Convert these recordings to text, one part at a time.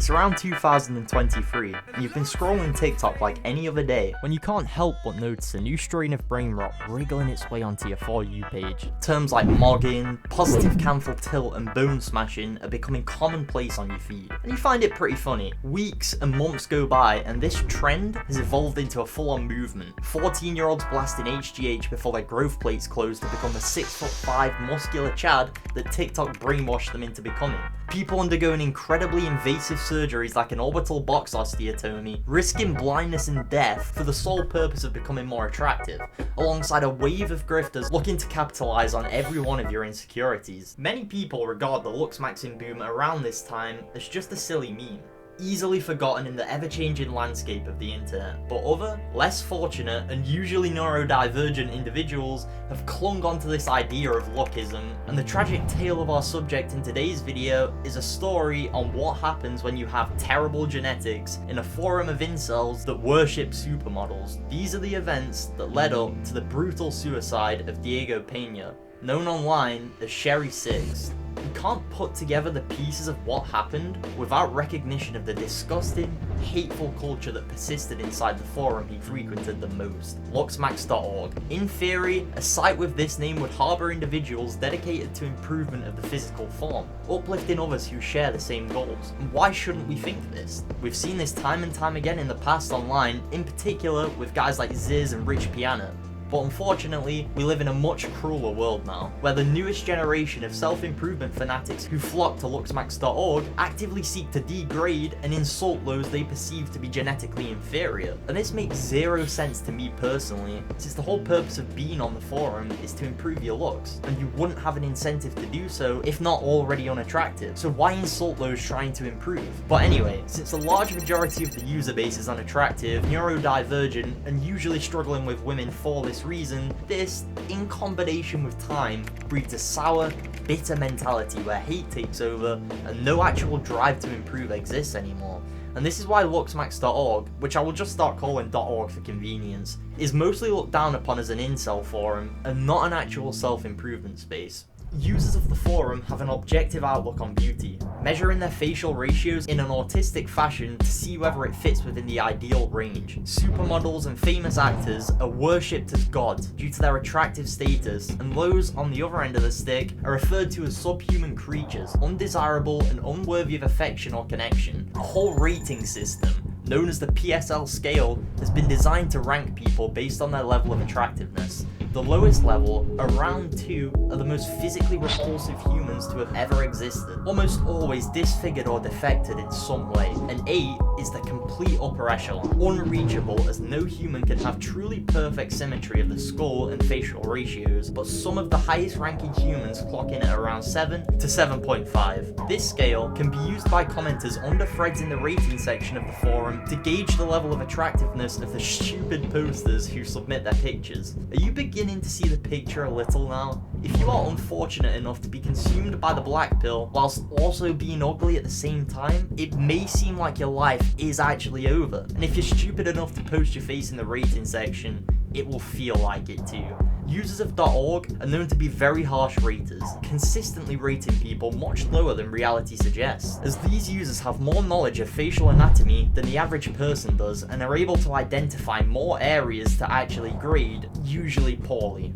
It's around 2023, and you've been scrolling TikTok like any other day when you can't help but notice a new strain of brain rot wriggling its way onto your For You page. Terms like mogging, positive cancel tilt, and bone smashing are becoming commonplace on your feed, and you find it pretty funny. Weeks and months go by, and this trend has evolved into a full-on movement. 14-year-olds blasting HGH before their growth plates close to become the 6'5" muscular Chad that TikTok brainwashed them into becoming. People undergoing incredibly invasive surgeries like an orbital box osteotomy, risking blindness and death for the sole purpose of becoming more attractive, alongside a wave of grifters looking to capitalize on every one of your insecurities. Many people regard the Looksmaxxing boom around this time as just a silly meme, easily forgotten in the ever-changing landscape of the internet, but other, less fortunate and usually neurodivergent individuals have clung onto this idea of Lookism, and the tragic tale of our subject in today's video is a story on what happens when you have terrible genetics in a forum of incels that worship supermodels. These are the events that led up to the brutal suicide of Diego Pena, known online as Schery6. You can't put together the pieces of what happened without recognition of the disgusting, hateful culture that persisted inside the forum he frequented the most, Looksmaxxer.org. In theory, a site with this name would harbour individuals dedicated to improvement of the physical form, uplifting others who share the same goals. And why shouldn't we think this? We've seen this time and time again in the past online, in particular with guys like Ziz and Rich Piana. But unfortunately, we live in a much crueler world now, where the newest generation of self-improvement fanatics who flock to Looksmaxxer.org actively seek to degrade and insult those they perceive to be genetically inferior. And this makes zero sense to me personally, since the whole purpose of being on the forum is to improve your looks, and you wouldn't have an incentive to do so if not already unattractive. So why insult those trying to improve? But anyway, since the large majority of the user base is unattractive, neurodivergent, and usually struggling with women for this reason, this, in combination with time, breeds a sour, bitter mentality where hate takes over and no actual drive to improve exists anymore. And this is why Looksmaxxer.org, which I will just start calling .org for convenience, is mostly looked down upon as an incel forum and not an actual self-improvement space. Users of the forum have an objective outlook on beauty, measuring their facial ratios in an autistic fashion to see whether it fits within the ideal range. Supermodels and famous actors are worshipped as gods due to their attractive status, and those on the other end of the stick are referred to as subhuman creatures, undesirable and unworthy of affection or connection. A whole rating system, known as the PSL scale, has been designed to rank people based on their level of attractiveness. The lowest level, around 2, are the most physically repulsive humans to have ever existed, almost always disfigured or defected in some way. An 8 is the complete upper echelon, unreachable as no human can have truly perfect symmetry of the skull and facial ratios, but some of the highest ranking humans clock in at around 7 to 7.5. This scale can be used by commenters under threads in the rating section of the forum to gauge the level of attractiveness of the stupid posters who submit their pictures. Are you beginning to see the picture a little now? If you are unfortunate enough to be consumed by the black pill whilst also being ugly at the same time, it may seem like your life is actually over. And if you're stupid enough to post your face in the rating section, it will feel like it too. Users of .org are known to be very harsh raters, consistently rating people much lower than reality suggests, as these users have more knowledge of facial anatomy than the average person does and are able to identify more areas to actually grade, usually poorly.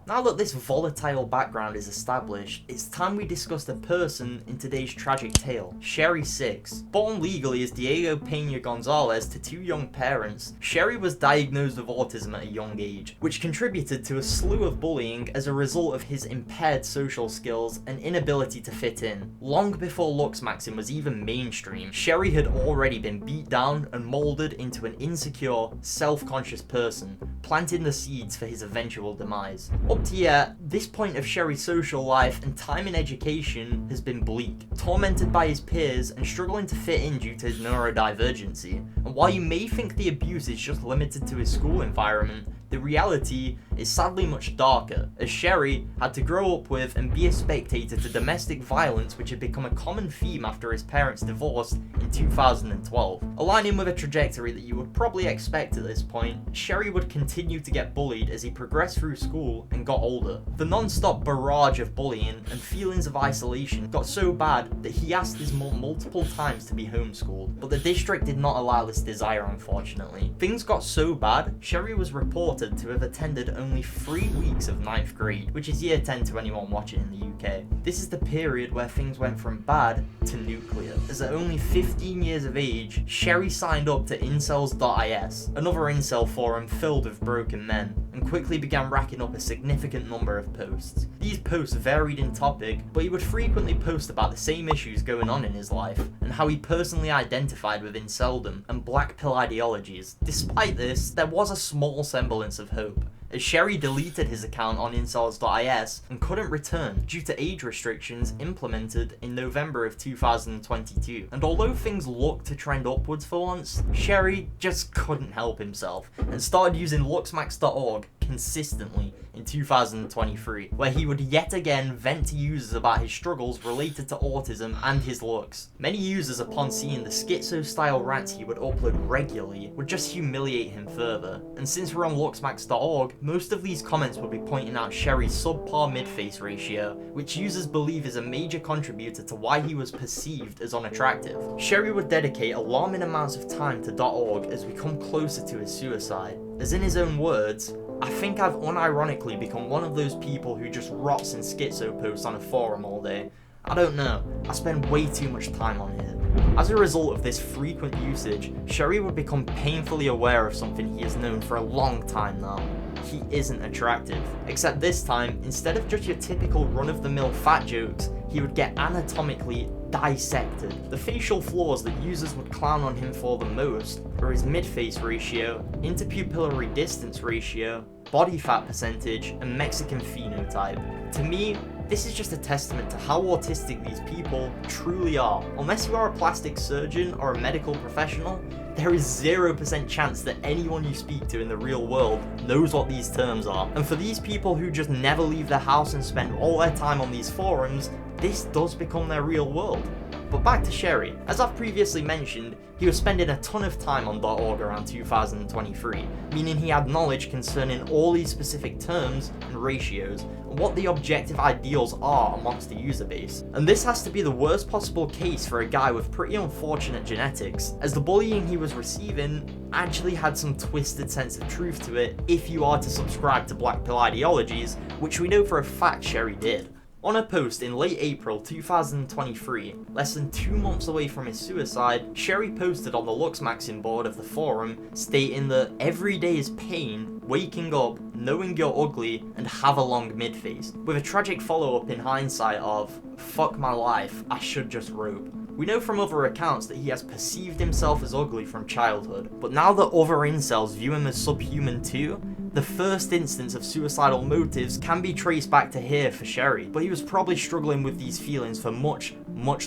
Now that this volatile background is established, it's time we discuss the person in today's tragic tale, Schery6. Born legally as Diego Pena Gonzalez to 2 young parents, Schery was diagnosed with autism at a young age, which contributed to a slew of bullying as a result of his impaired social skills and inability to fit in. Long before Looksmaxxing was even mainstream, Schery had already been beat down and moulded into an insecure, self-conscious person, planting the seeds for his eventual demise. Up to yet, this point of Schery's social life and time in education has been bleak, tormented by his peers and struggling to fit in due to his neurodivergency. And while you may think the abuse is just limited to his school environment, The reality is sadly much darker, as Schery had to grow up with and be a spectator to domestic violence which had become a common theme after his parents divorced in 2012. Aligning with a trajectory that you would probably expect at this point, Schery would continue to get bullied as he progressed through school and got older. The non-stop barrage of bullying and feelings of isolation got so bad that he asked his mum multiple times to be homeschooled, but the district did not allow this desire, unfortunately. Things got so bad, Schery was reported to have attended only 3 weeks of 9th grade, which is year 10 to anyone watching in the UK. This is the period where things went from bad to nuclear, as at only 15 years of age, Schery signed up to incels.is, another incel forum filled with broken men, and quickly began racking up a significant number of posts. These posts varied in topic, but he would frequently post about the same issues going on in his life, and how he personally identified with inceldom and black pill ideologies. Despite this, there was a small semblance of hope, as Schery deleted his account on incels.is and couldn't return due to age restrictions implemented in November of 2022. And although things looked to trend upwards for once, Schery just couldn't help himself and started using Looksmaxxer.org consistently in 2023, where he would yet again vent to users about his struggles related to autism and his looks. Many users, upon seeing the schizo-style rants he would upload regularly, would just humiliate him further. And since we're on Looksmaxxer.org, most of these comments will be pointing out Schery's subpar midface ratio, which users believe is a major contributor to why he was perceived as unattractive. Schery would dedicate alarming amounts of time to .org as we come closer to his suicide. As in his own words, "I think I've unironically become one of those people who just rots in schizo posts on a forum all day. I don't know, I spend way too much time on here." As a result of this frequent usage, Schery would become painfully aware of something he has known for a long time now. He isn't attractive. Except this time, instead of just your typical run-of-the-mill fat jokes, he would get anatomically dissected. The facial flaws that users would clown on him for the most were his midface ratio, interpupillary distance ratio, body fat percentage, and Mexican phenotype. To me, this is just a testament to how autistic these people truly are. Unless you are a plastic surgeon or a medical professional, there is 0% chance that anyone you speak to in the real world knows what these terms are. And for these people who just never leave their house and spend all their time on these forums, this does become their real world. But back to Schery. As I've previously mentioned, he was spending a ton of time on .org around 2023, meaning he had knowledge concerning all these specific terms and ratios, and what the objective ideals are amongst the user base. And this has to be the worst possible case for a guy with pretty unfortunate genetics, as the bullying he was receiving actually had some twisted sense of truth to it if you are to subscribe to black pill ideologies, which we know for a fact Schery did. On a post in late April 2023, less than 2 months away from his suicide, Schery posted on the Looksmaxxing board of the forum stating that every day is pain, waking up, knowing you're ugly, and have a long midface, with a tragic follow-up in hindsight of, "Fuck my life, I should just rope." We know from other accounts that he has perceived himself as ugly from childhood, but now that other incels view him as subhuman too, the first instance of suicidal motives can be traced back to here for Schery, but he was probably struggling with these feelings for much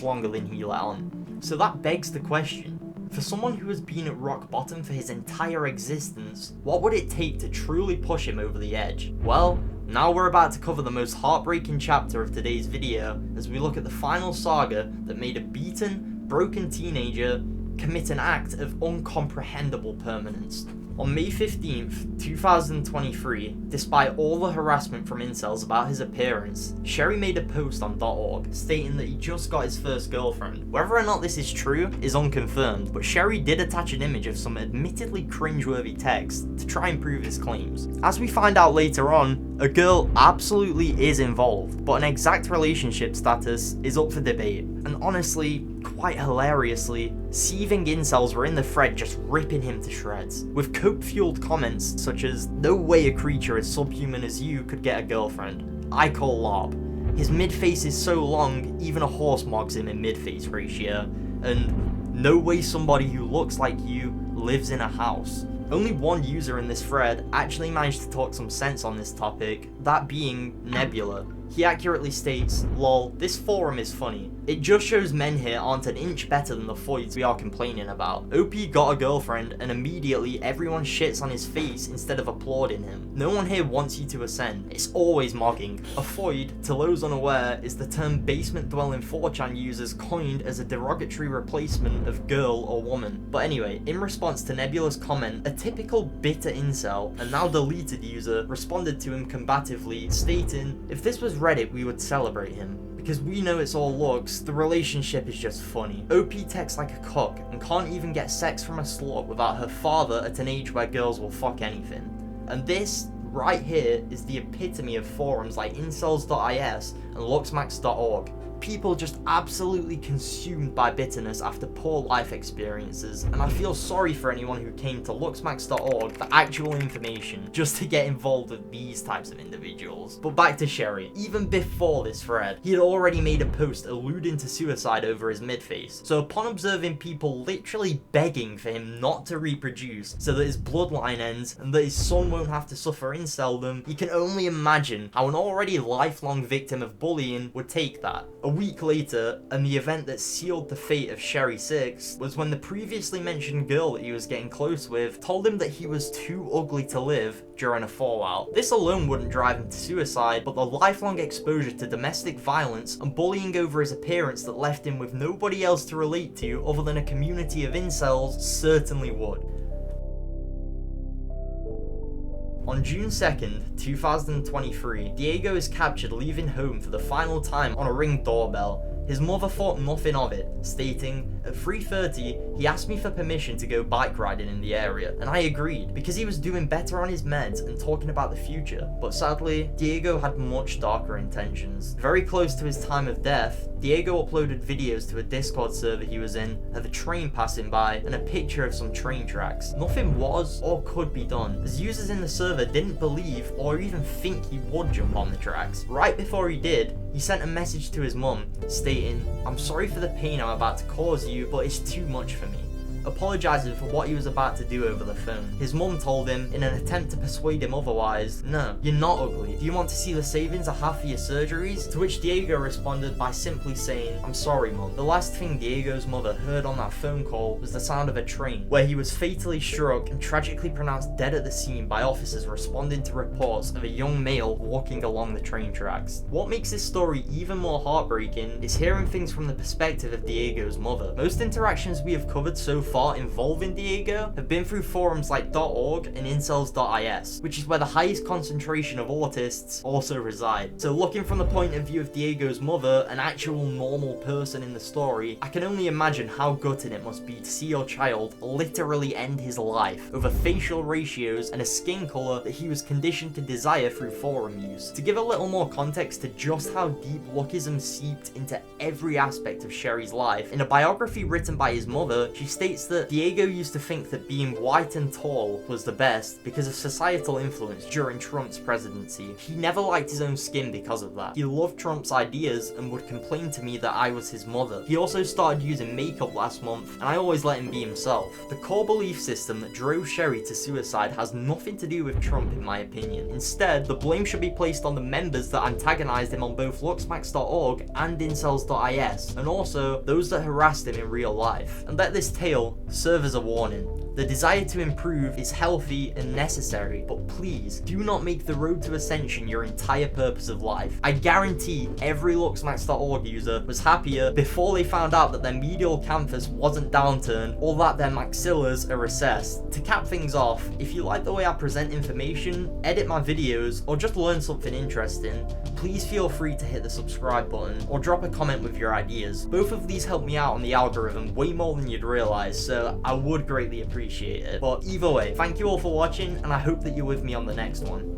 longer than he let on. So that begs the question, for someone who has been at rock bottom for his entire existence, what would it take to truly push him over the edge? Well, now we're about to cover the most heartbreaking chapter of today's video as we look at the final saga that made a beaten, broken teenager commit an act of uncomprehendable permanence. On May 15th, 2023, despite all the harassment from incels about his appearance, Schery made a post on .org stating that he just got his first girlfriend. Whether or not this is true is unconfirmed, but Schery did attach an image of some admittedly cringeworthy text to try and prove his claims. As we find out later on, a girl absolutely is involved, but an exact relationship status is up for debate. And honestly, quite hilariously, seething incels were in the thread just ripping him to shreds, with coke-fueled comments such as, "No way a creature as subhuman as you could get a girlfriend. I call lob. His midface is so long, even a horse mogs him in midface ratio," and "No way somebody who looks like you lives in a house." Only one user in this thread actually managed to talk some sense on this topic, that being Nebula, He accurately states, "Lol, this forum is funny. It just shows men here aren't an inch better than the foids we are complaining about. OP got a girlfriend and immediately everyone shits on his face instead of applauding him. No one here wants you to ascend. It's always mogging." A foid, to those unaware, is the term basement dwelling 4chan users coined as a derogatory replacement of girl or woman. But anyway, in response to Nebula's comment, a typical bitter incel, and now deleted user, responded to him combatively, stating, "If this was Reddit, we would celebrate him. Because we know it's all looks, the relationship is just funny. OP texts like a cock and can't even get sex from a slut without her father at an age where girls will fuck anything." And this right here is the epitome of forums like incels.is and Looksmaxxer.org. People just absolutely consumed by bitterness after poor life experiences, and I feel sorry for anyone who came to Looksmaxxer.org for actual information just to get involved with these types of individuals. But back to Schery. Even before this thread, he had already made a post alluding to suicide over his midface. So upon observing people literally begging for him not to reproduce so that his bloodline ends and that his son won't have to suffer inceldom, you can only imagine how an already lifelong victim of bullying would take that. A week later, and the event that sealed the fate of Schery6 was when the previously mentioned girl that he was getting close with told him that he was too ugly to live during a fallout. This alone wouldn't drive him to suicide, but the lifelong exposure to domestic violence and bullying over his appearance that left him with nobody else to relate to other than a community of incels certainly would. On June 2nd, 2023, Diego is captured leaving home for the final time on a Ring doorbell. His mother thought nothing of it, stating, "At 3:30, he asked me for permission to go bike riding in the area, and I agreed, because he was doing better on his meds and talking about the future." But sadly, Diego had much darker intentions. Very close to his time of death, Diego uploaded videos to a Discord server he was in of a train passing by and a picture of some train tracks. Nothing was or could be done, as users in the server didn't believe or even think he would jump on the tracks. Right before he did, he sent a message to his mum, stating, "I'm sorry for the pain I'm about to cause you, but it's too much for me," apologising for what he was about to do over the phone. His mum told him, in an attempt to persuade him otherwise, "No, you're not ugly. Do you want to see the savings I have for your surgeries?" To which Diego responded by simply saying, "I'm sorry, mum." The last thing Diego's mother heard on that phone call was the sound of a train, where he was fatally struck and tragically pronounced dead at the scene by officers responding to reports of a young male walking along the train tracks. What makes this story even more heartbreaking is hearing things from the perspective of Diego's mother. Most interactions we have covered so far involving Diego have been through forums like .org and incels.is, which is where the highest concentration of autists also reside. So looking from the point of view of Diego's mother, an actual normal person in the story, I can only imagine how gutting it must be to see your child literally end his life over facial ratios and a skin colour that he was conditioned to desire through forum use. To give a little more context to just how deep Lookism seeped into every aspect of Schery's life, in a biography written by his mother, she states that Diego used to think that being white and tall was the best because of societal influence during Trump's presidency. He never liked his own skin because of that. He loved Trump's ideas and would complain to me that I was his mother. He also started using makeup last month, and I always let him be himself. The core belief system that drove Schery to suicide has nothing to do with Trump, in my opinion. Instead, the blame should be placed on the members that antagonized him on both Looksmaxxer.org and incels.is, and also those that harassed him in real life. And let this tale serve as a warning. The desire to improve is healthy and necessary, but please do not make the road to ascension your entire purpose of life. I guarantee every Looksmaxxer.org user was happier before they found out that their medial canthus wasn't downturned or that their maxillas are recessed. To cap things off, if you like the way I present information, edit my videos, or just learn something interesting, please feel free to hit the subscribe button or drop a comment with your ideas. Both of these help me out on the algorithm way more than you'd realize, so I would greatly appreciate it. But either way, thank you all for watching, and I hope that you're with me on the next one.